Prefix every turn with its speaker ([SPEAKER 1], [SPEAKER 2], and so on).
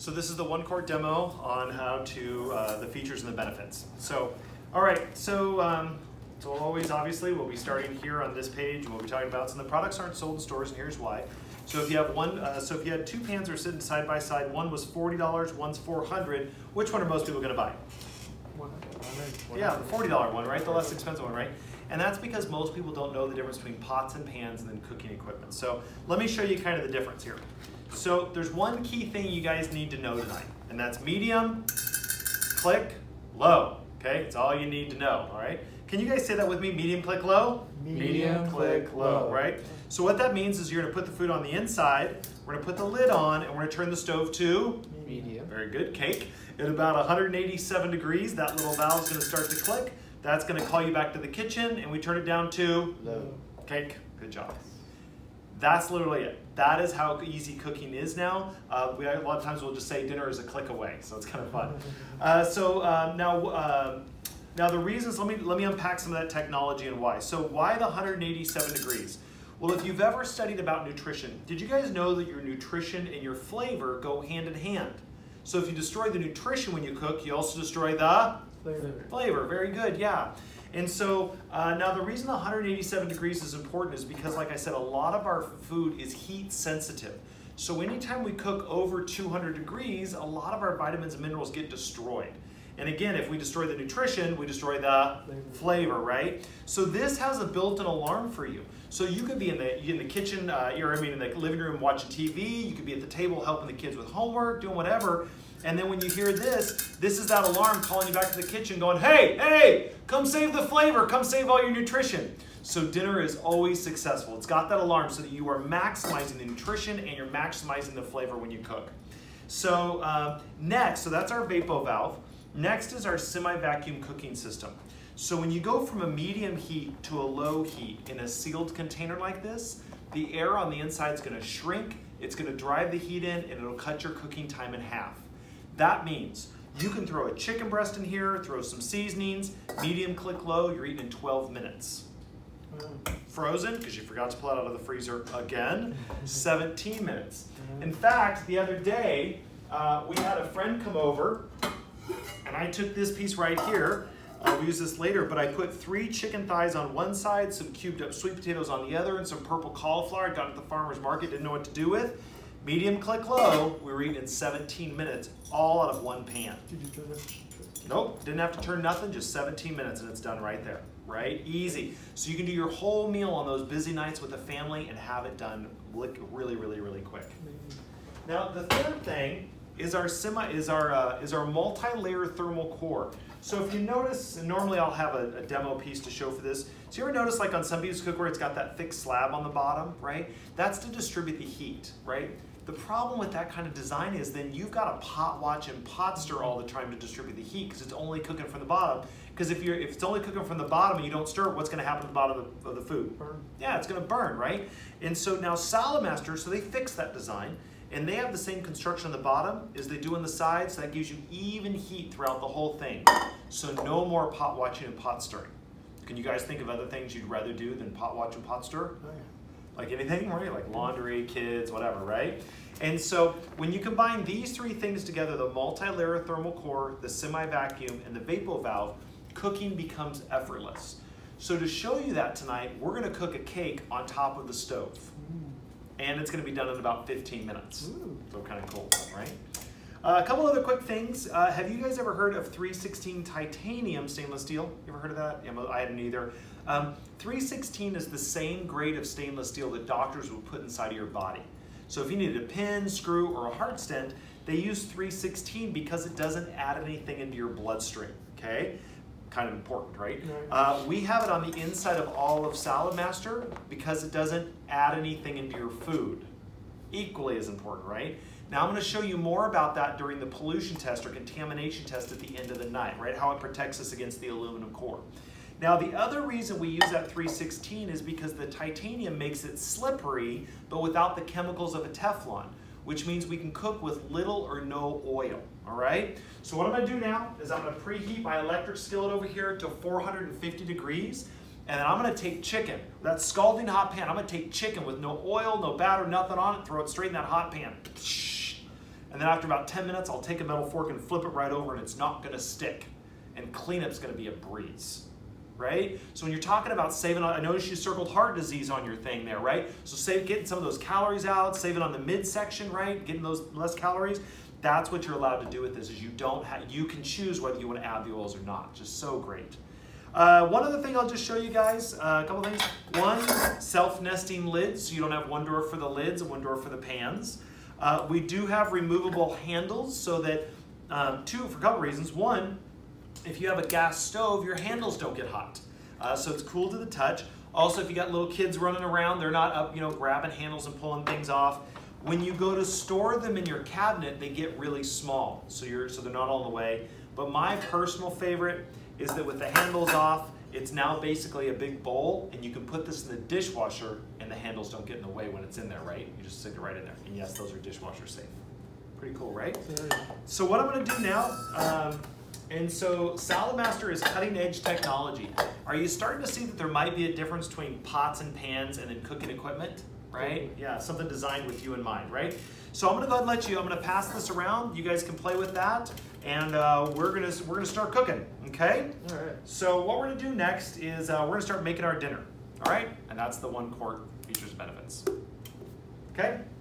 [SPEAKER 1] So this is the 1-quart demo on how to, the features and the benefits. So, all right, so always, obviously, we'll be starting here on this page, and we'll be talking about some of the products aren't sold in stores, and here's why. So if you have if you had two pans that are sitting side by side, one was $40, one's $400, which one are most people gonna buy? Yeah, the $40 one, right? The less expensive one, right? And that's because most people don't know the difference between pots and pans and then cooking equipment. So let me show you kind of the difference here. So there's one key thing you guys need to know tonight, and that's medium, click, low. Okay, it's all you need to know, all right? Can you guys say that with me? Medium, click, low?
[SPEAKER 2] Medium, click, low.
[SPEAKER 1] Right? So what that means is you're gonna put the food on the inside, we're gonna put the lid on, and we're gonna turn the stove to?
[SPEAKER 2] Medium.
[SPEAKER 1] Very good, cake. At about 187 degrees, that little valve's gonna start to click. That's gonna call you back to the kitchen, and we turn it down to?
[SPEAKER 2] Low.
[SPEAKER 1] Cake, good job. That's literally it. That is how easy cooking is now. A lot of times we'll just say dinner is a click away, so it's kind of fun. Now the reasons, let me unpack some of that technology and why. So why the 187 degrees? Well, if you've ever studied about nutrition, did you guys know that your nutrition and your flavor go hand in hand? So if you destroy the nutrition when you cook, you also destroy the flavor. Very good, yeah. And so now the reason the 187 degrees is important is because, like I said, a lot of our food is heat sensitive. So anytime we cook over 200 degrees, a lot of our vitamins and minerals get destroyed. And again, if we destroy the nutrition, we destroy the flavor, right? So this has a built-in alarm for you. So you could be in the kitchen, in the living room watching TV. You could be at the table helping the kids with homework, doing whatever. And then when you hear this is that alarm calling you back to the kitchen going, hey, come save the flavor, come save all your nutrition. So dinner is always successful. It's got that alarm so that you are maximizing the nutrition and you're maximizing the flavor when you cook. So next, so that's our Vapo valve. Next is our semi-vacuum cooking system. So when you go from a medium heat to a low heat in a sealed container like this, the air on the inside is gonna shrink, it's gonna drive the heat in, and it'll cut your cooking time in half. That means you can throw a chicken breast in here, throw some seasonings, medium, click, low, you're eating in 12 minutes. Frozen, because you forgot to pull it out of the freezer again, 17 minutes. In fact, the other day, we had a friend come over, and I took this piece right here. We'll use this later, but I put 3 chicken thighs on one side, some cubed up sweet potatoes on the other, and some purple cauliflower. I got it at the farmer's market, didn't know what to do with. Medium, click, low, we were eating in 17 minutes, all out of one pan.
[SPEAKER 2] Did you turn it?
[SPEAKER 1] Nope, didn't have to turn nothing, just 17 minutes and it's done right there, right? Easy. So you can do your whole meal on those busy nights with the family and have it done really, really, really quick. Now the third thing is our multi-layer thermal core. So if you notice, and normally I'll have a demo piece to show for this. So you ever notice like on some people's cookware it's got that thick slab on the bottom, right? That's to distribute the heat, right? The problem with that kind of design is then you've got to pot watch and pot stir all the time to distribute the heat because it's only cooking from the bottom. Because if it's only cooking from the bottom and you don't stir it, what's going to happen to the bottom of the food?
[SPEAKER 2] Burn.
[SPEAKER 1] Yeah, it's going to burn, right? And so now Saladmaster, so they fixed that design. And they have the same construction on the bottom as they do on the sides, so that gives you even heat throughout the whole thing. So no more pot watching and pot stirring. Can you guys think of other things you'd rather do than pot watch and pot stir?
[SPEAKER 2] Oh, yeah.
[SPEAKER 1] Like anything, right? Like laundry, kids, whatever, right? And so when you combine these 3 things together, the multi-layer thermal core, the semi-vacuum, and the Vapo valve, cooking becomes effortless. So to show you that tonight, we're gonna cook a cake on top of the stove. And it's going to be done in about 15 minutes.
[SPEAKER 2] Ooh.
[SPEAKER 1] So kind of cool, right? A couple other quick things. Have you guys ever heard of 316 titanium stainless steel? You ever heard of that? Yeah, I hadn't either. 316 is the same grade of stainless steel that doctors would put inside of your body. So if you needed a pin, screw, or a heart stent, they use 316 because it doesn't add anything into your bloodstream, okay? Kind of important, right? We have it on the inside of all of Saladmaster because it doesn't add anything into your food. Equally as important, right? Now I'm going to show you more about that during the pollution test or contamination test at the end of the night, right? How it protects us against the aluminum core. Now the other reason we use that 316 is because the titanium makes it slippery, but without the chemicals of a Teflon, which means we can cook with little or no oil, all right? So what I'm gonna do now is I'm gonna preheat my electric skillet over here to 450 degrees, and then I'm gonna take chicken, that scalding hot pan, I'm gonna take chicken with no oil, no batter, nothing on it, throw it straight in that hot pan. And then after about 10 minutes, I'll take a metal fork and flip it right over and it's not gonna stick. And cleanup's gonna be a breeze, right? So when you're talking about saving on, I noticed you circled heart disease on your thing there, right? So getting some of those calories out, saving on the midsection, right? Getting those less calories. That's what you're allowed to do with this, is you can choose whether you want to add the oils or not. Just so great. One other thing I'll just show you guys, a couple things. One, self-nesting lids, so you don't have one door for the lids and one door for the pans. We do have removable handles so that, for a couple reasons. One, if you have a gas stove, your handles don't get hot. So it's cool to the touch. Also, if you got little kids running around, they're not up, grabbing handles and pulling things off. When you go to store them in your cabinet, they get really small, so they're not all the way. But my personal favorite is that with the handles off, it's now basically a big bowl, and you can put this in the dishwasher, and the handles don't get in the way when it's in there, right? You just stick it right in there. And yes, those are dishwasher safe. Pretty cool, right? So what I'm gonna do now, and so Salamaster is cutting edge technology. Are you starting to see that there might be a difference between pots and pans and then cooking equipment? Right? Yeah, something designed with you in mind, right? So I'm gonna go ahead and I'm gonna pass this around. You guys can play with that, and we're gonna start cooking, okay?
[SPEAKER 2] All right.
[SPEAKER 1] So what we're gonna do next is we're gonna start making our dinner, all right? And that's the 1 quart features benefits. Okay?